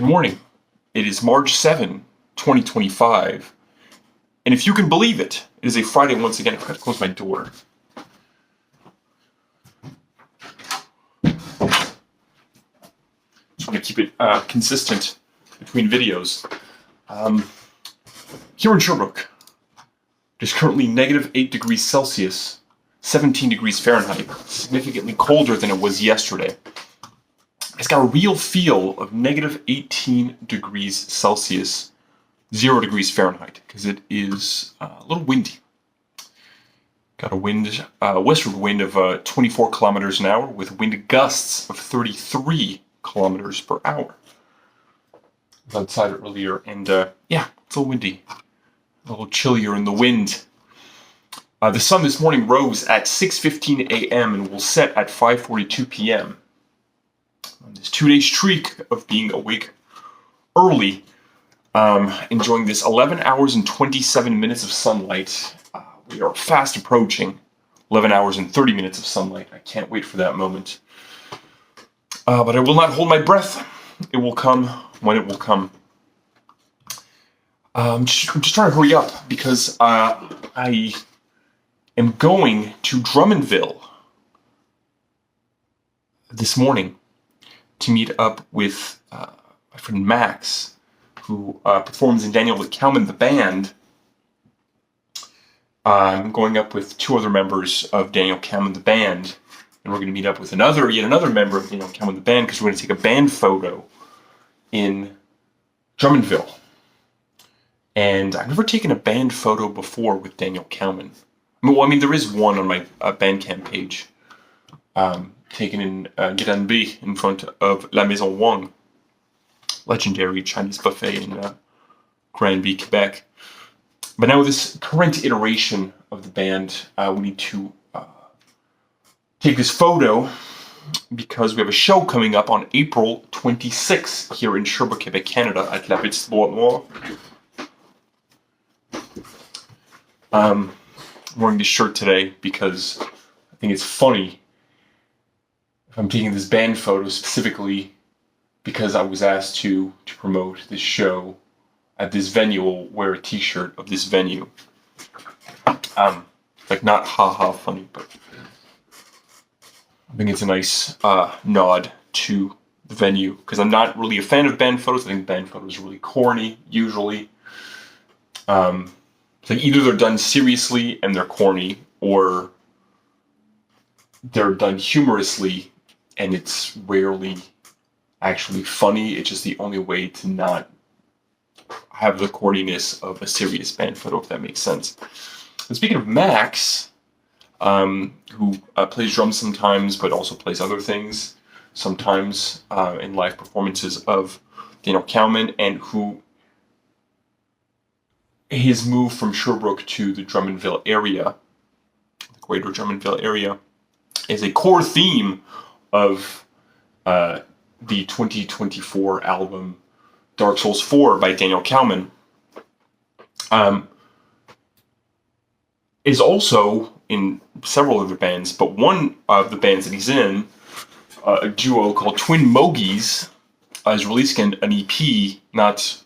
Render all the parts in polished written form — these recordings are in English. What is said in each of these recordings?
Good morning. It is March 7, 2025. And if you can believe it, it is a Friday once again. I've got to close my door. Just want to keep it consistent between videos. Here in Sherbrooke, it is currently negative 8 degrees Celsius, 17 degrees Fahrenheit, significantly colder than it was yesterday. It's got a real feel of negative 18 degrees Celsius, 0 degrees Fahrenheit, because it is a little windy. Got a wind, westward wind of 24 kilometers an hour with wind gusts of 33 kilometers per hour. I was outside earlier, and yeah, it's a little windy, a little chillier in the wind. The sun this morning rose at 6:15 a.m. and will set at 5:42 p.m. On this 2-day streak of being awake early, enjoying this 11 hours and 27 minutes of sunlight. We are fast approaching 11 hours and 30 minutes of sunlight. I can't wait for that moment. But I will not hold my breath. It will come when it will come. I'm just trying to hurry up because I am going to Drummondville this morning to meet up with my friend Max, who performs in Daniel Cowman, the band. I'm going up with 2 other members of Daniel Cowman, the band, and we're going to meet up with yet another member of Daniel Cowman, the band, because we're going to take a band photo in Drummondville. And I've never taken a band photo before with Daniel Cowman. I mean, there is one on my Bandcamp page, taken in Granby in front of La Maison Wang, legendary Chinese buffet in Granby, Quebec. But now with this current iteration of the band, we need to take this photo because we have a show coming up on April 26th here in Sherbrooke, Quebec, Canada at La Petite Boîte Noire. I'm wearing this shirt today because I think it's funny. I'm taking this band photo specifically because I was asked to promote this show at this venue. I'll wear a t-shirt of this venue. Like not haha funny, but I think it's a nice nod to the venue because I'm not really a fan of band photos. I think band photos are really corny usually. It's like either they're done seriously and they're corny, or they're done humorously and it's rarely actually funny. It's just the only way to not have the corniness of a serious band photo, if that makes sense. And speaking of Max, who plays drums sometimes, but also plays other things sometimes in live performances of Daniel Cowman, and who his move from Sherbrooke to the Drummondville area, the greater Drummondville area, is a core theme of the 2024 album Dark Souls 4 by Daniel Cowman. Is also in several other bands, but one of the bands that he's in, a duo called Twin Mogies, is releasing an EP, not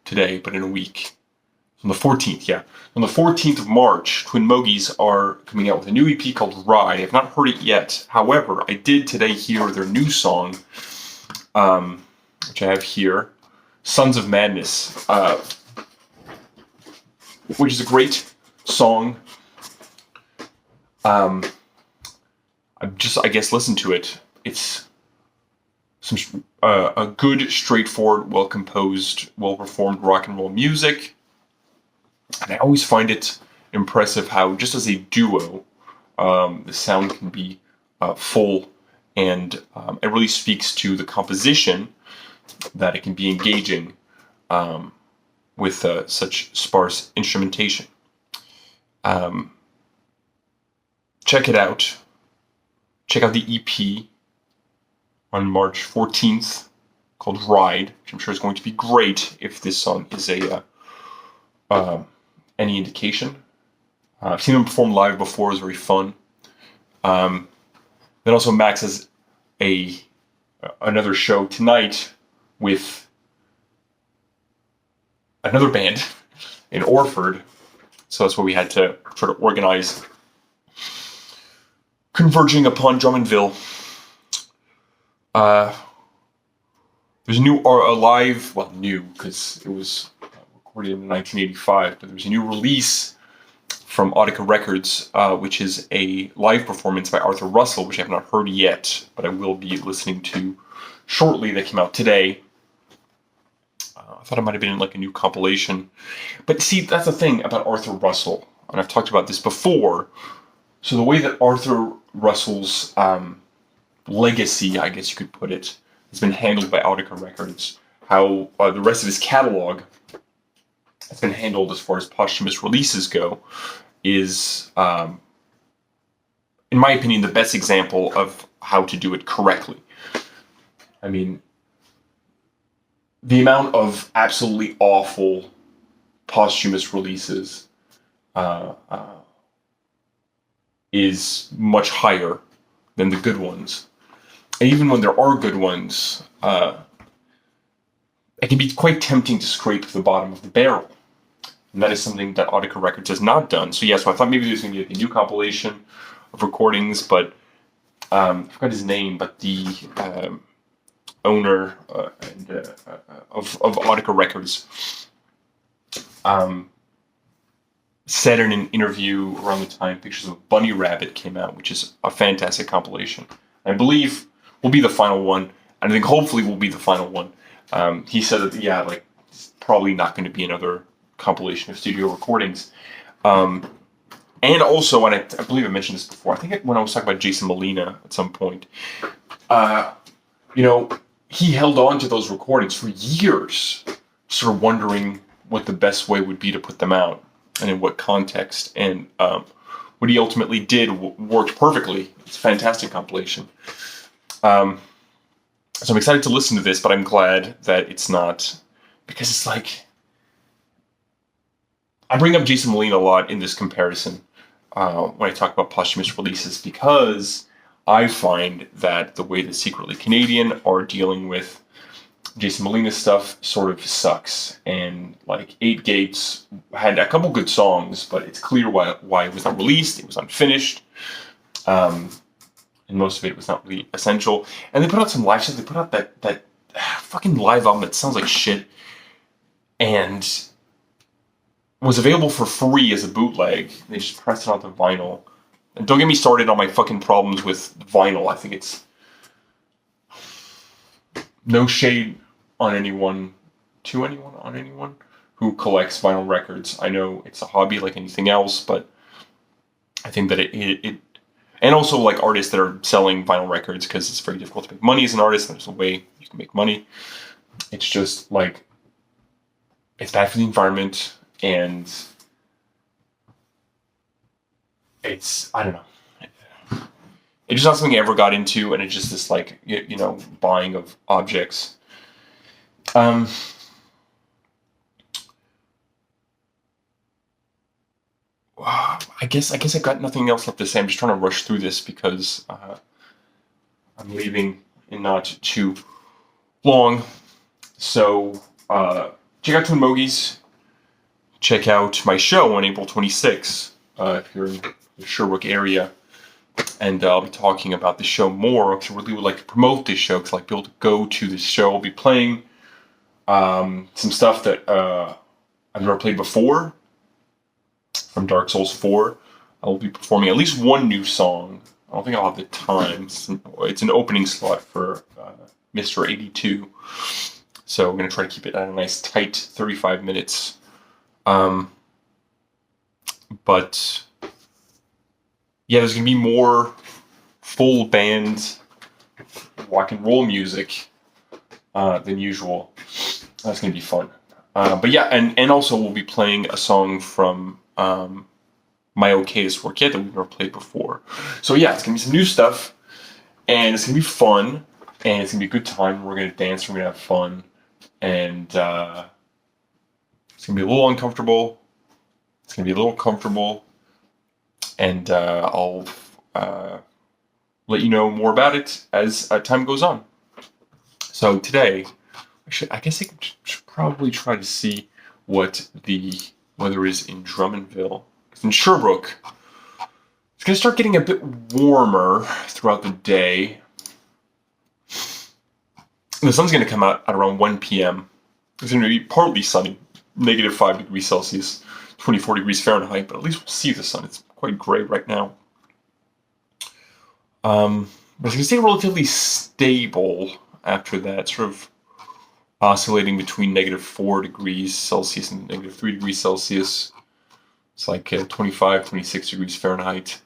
today, but in a week. On the 14th, yeah. On the 14th of March, Twin Mogies are coming out with a new EP called Ride. I've not heard it yet. However, I did today hear their new song, which I have here, Sons of Madness, which is a great song. I guess, listen to it. It's some a good, straightforward, well-composed, well-performed rock and roll music. And I always find it impressive how, just as a duo, the sound can be full, and it really speaks to the composition that it can be engaging with such sparse instrumentation. Check it out. Check out the EP on March 14th called Ride, which I'm sure is going to be great if this song is any indication. I've seen him perform live before. It was very fun. Then also Max has another show tonight with another band in Orford. So that's why we had to try to organize converging upon Drummondville. There's a live, well, new, because it was recorded in 1985, but there's a new release from Audica Records, which is a live performance by Arthur Russell, which I have not heard yet, but I will be listening to shortly. That came out today. I thought it might have been like a new compilation. But see, that's the thing about Arthur Russell, and I've talked about this before. So the way that Arthur Russell's legacy, I guess you could put it, has been handled by Audica Records, how the rest of his catalog has been handled as far as posthumous releases go, is, in my opinion, the best example of how to do it correctly. I mean, the amount of absolutely awful posthumous releases is much higher than the good ones. And even when there are good ones, it can be quite tempting to scrape the bottom of the barrel. And that is something that Audica Records has not done. So yeah, so I thought maybe there's going to be a new compilation of recordings, but I forgot his name, but the owner of Audica Records said in an interview around the time Pictures of Bunny Rabbit came out, which is a fantastic compilation. I believe will be the final one, and I think hopefully will be the final one. He said that, yeah, like, it's probably not going to be another compilation of studio recordings. And also, and I believe I mentioned this before, I think when I was talking about Jason Molina at some point, he held on to those recordings for years, sort of wondering what the best way would be to put them out and in what context. And what he ultimately did worked perfectly. It's a fantastic compilation. So I'm excited to listen to this, but I'm glad that it's not, because it's like, I bring up Jason Molina a lot in this comparison when I talk about posthumous releases, because I find that the way that Secretly Canadian are dealing with Jason Molina stuff sort of sucks. And like 8 Gates had a couple good songs, but it's clear why it was not released. It was unfinished. And most of it was not really essential. And they put out some live stuff. They put out that fucking live album that sounds like shit, and was available for free as a bootleg. They just pressed it onto vinyl. And don't get me started on my fucking problems with vinyl. I think it's no shade on anyone who collects vinyl records. I know it's a hobby like anything else, but I think that it and also like artists that are selling vinyl records, because it's very difficult to make money as an artist. There's a way you can make money. It's just like, it's bad for the environment, and it's, I don't know. It's just not something I ever got into, and it's just this like, buying of objects. I guess I got nothing else left to say. I'm just trying to rush through this because I'm leaving in not too long. So check out Twin Mogies. Check out my show on April 26th if you're in the Sherbrooke area. And I'll be talking about the show more, because I really would like to promote this show, because I like people to go to this show. I'll be playing some stuff that I've never played before from Dark Souls 4. I will be performing at least one new song. I don't think I'll have the time. It's an opening slot for Mr. 82. So I'm going to try to keep it at a nice tight 35 minutes. But yeah, there's going to be more full band rock and roll music than usual. That's going to be fun. But yeah, and also we'll be playing a song from My Okayest Work Yet that we've never played before. So yeah, it's going to be some new stuff, and it's going to be fun, and it's going to be a good time. We're going to dance, we're going to have fun, and it's going to be a little uncomfortable. It's going to be a little comfortable, and I'll let you know more about it as time goes on. So today, I guess I should probably try to see what the weather is in Drummondville. Because in Sherbrooke, it's going to start getting a bit warmer throughout the day. The sun's going to come out at around 1 p.m. It's going to be partly sunny, -5 degrees Celsius, 24 degrees Fahrenheit, but at least we'll see the sun. It's quite gray right now. But it's going to stay relatively stable after that, sort of oscillating between -4 degrees Celsius and -3 degrees Celsius. It's like 25, 26 degrees Fahrenheit,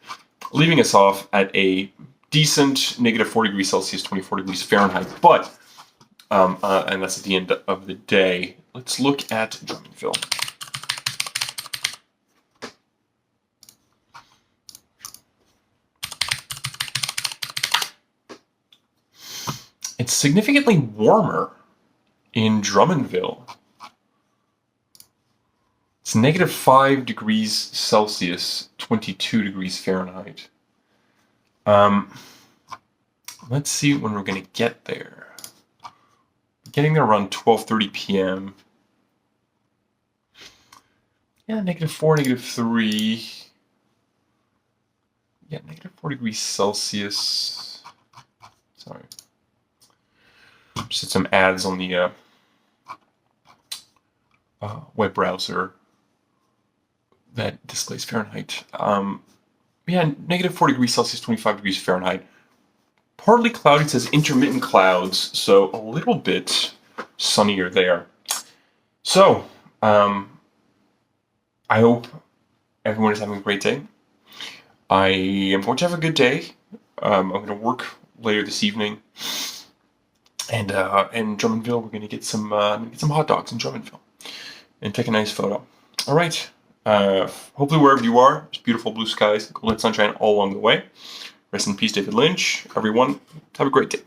leaving us off at a decent -4 degrees Celsius, 24 degrees Fahrenheit. But, and that's at the end of the day. Let's look at Drummondville. It's significantly warmer in Drummondville. It's -5 degrees Celsius, 22 degrees Fahrenheit. Let's see when we're going to get there. Getting there around 12:30 p.m. Yeah, -4, -3. Yeah, -4 degrees Celsius. Sorry. Just did some ads on the web browser that displays Fahrenheit. Yeah, -4 degrees Celsius, 25 degrees Fahrenheit. Partly cloudy, it says intermittent clouds, so a little bit sunnier there. So, I hope everyone is having a great day. I am going to have a good day. I'm going to work later this evening. And in Drummondville, we're going to get some hot dogs in Drummondville and take a nice photo. All right. Hopefully wherever you are, there's beautiful blue skies, golden sunshine all along the way. Rest in peace, David Lynch. Everyone, have a great day.